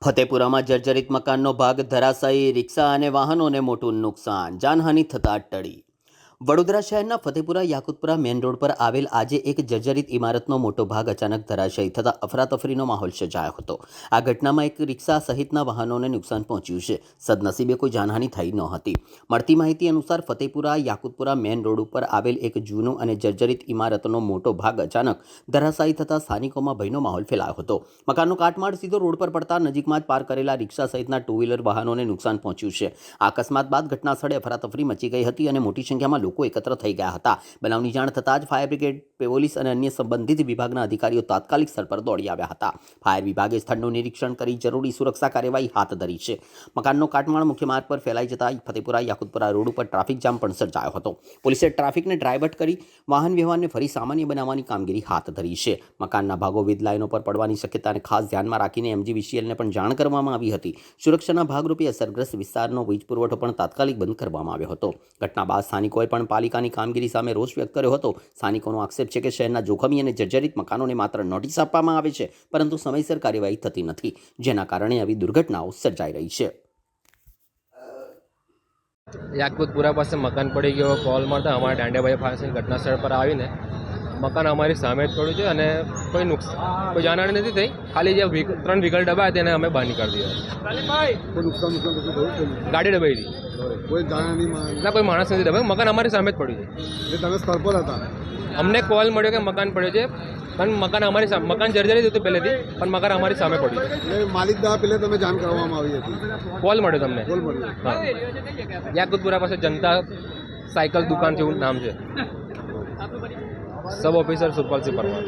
ફતેપુરામાં જર્જરિત મકાનનો ભાગ ધરાશાયી, રિક્ષા અને વાહનોને મોટું નુકસાન, જાનહાનિ થતાં ટળી. વડોદરા શહેરના ફતેપુરા યાકુતપુરા મેઇન રોડ પર આવેલ આજે એક જર્જરિત ઇમારતનો મોટો ભાગ અચાનક ધરાશાયી થતાં અફરાતફરીનો માહોલ સર્જાયો હતો. આ ઘટનામાં એક રિક્ષા સહિતના વાહનોને નુકસાન પહોંચ્યું છે. સદનસીબે કોઈ જાનહાનિ થઈ નહોતી. મળતી માહિતી અનુસાર ફતેપુરા યાકુતપુરા મેઇન રોડ ઉપર આવેલ એક જૂનું અને જર્જરિત ઇમારતનો મોટો ભાગ અચાનક ધરાશાયી થતાં સ્થાનિકોમાં ભયનો માહોલ ફેલાયો હતો. મકાનનો કાટમાળ સીધો રોડ પર પડતા નજીકમાં જ પાર કરેલા રિક્ષા સહિતના ટુ વ્હીલર વાહનોને નુકસાન પહોંચ્યું છે. આ અકસ્માત બાદ ઘટના સ્થળે અફરાતફરી મચી ગઈ હતી અને મોટી સંખ્યામાં લોકો એકત્ર થઈ ગયા હતા. બનાવની જાણ થતાં જ ફાયર બ્રિગેડ, પોલીસ અને અન્ય સંબંધિત વિભાગના અધિકારીઓ તાત્કાલિક સ્થળ પર દોડી આવ્યા હતા. ફાયર વિભાગે સ્થળનું નિરીક્ષણ કરી જરૂરી સુરક્ષા કાર્યવાહી હાથ ધરી છે. મકાનનો કાટમાળ મુખ્ય માર્ગ પર ફેલાઈ જતા ફતેપુરા યાકુતપુરા રોડ ઉપર ટ્રાફિક જામ પણ સર્જાયો હતો. પોલીસે ટ્રાફિકને ડાયવર્ટ કરી વાહન વ્યવહારને ફરી સામાન્ય બનાવવાની કામગીરી હાથ ધરી છે. મકાનના ભાગો વિવિધ લાઇનો પર પડવાની શક્યતાને ખાસ ધ્યાનમાં રાખીને MGVCLને પણ જાણ કરવામાં આવી હતી. સુરક્ષાના ભાગરૂપે અસરગ્રસ્ત વિસ્તારનો વીજ પુરવઠો પણ તાત્કાલિક બંધ કરવામાં આવ્યો હતો. ઘટના બાદ સ્થાનિકોએ પણ પાલિકાની કામગીરી સામે રોષ વ્યક્ત કર્યો હતો. સ્થાનિકોનો આક્ષેપ છે કે શહેરના જોખમી અને જર્જરિત મકાનોને માત્ર નોટિસ આપવામાં આવે છે, પરંતુ સમયસર કાર્યવાહી થતી નથી, જેના કારણે આવી દુર્ઘટનાઓ સર્જાઈ રહી છે. યાકુતપુરા પાસે મકાન પડી ગયો કોલ મળતા અમારા દાંડિયાભાઈ ફાયર ઘટના સ્થળ પર આવીને મકાન અમારી સામે જ પડ્યું છે અને કોઈ જાનહાની નથી થઈ. ખાલી જે 3 વ્હીકલ દબાયા તેને અમે બહાર નીકાળી દીધા. ગાડી દબાઈ હતી. કોઈ જાનહાની ના, કોઈ માણસ નથી દબાયો. મકાન અમારી સામે જ પડ્યું છે. તમે સ્થળ પર હતા? અમને કોલ મળ્યો કે મકાન પડ્યો છે, પણ મકાન અમારી સામે, મકાન જર્જરિત હતું પહેલેથી, પણ મકાન અમારી સામે પડ્યું છે. એટલે માલિક દ્વારા પહેલા તમે જાણ કરવામાં આવી હતી? કોલ મળ્યો તમને? કોલ મળ્યો. હા, યાકુતપુરા પાસે જનતા સાયકલ દુકાન છે એવું નામ છે. સબ ઓફિસર સુરપાલસિંહ પરમાર.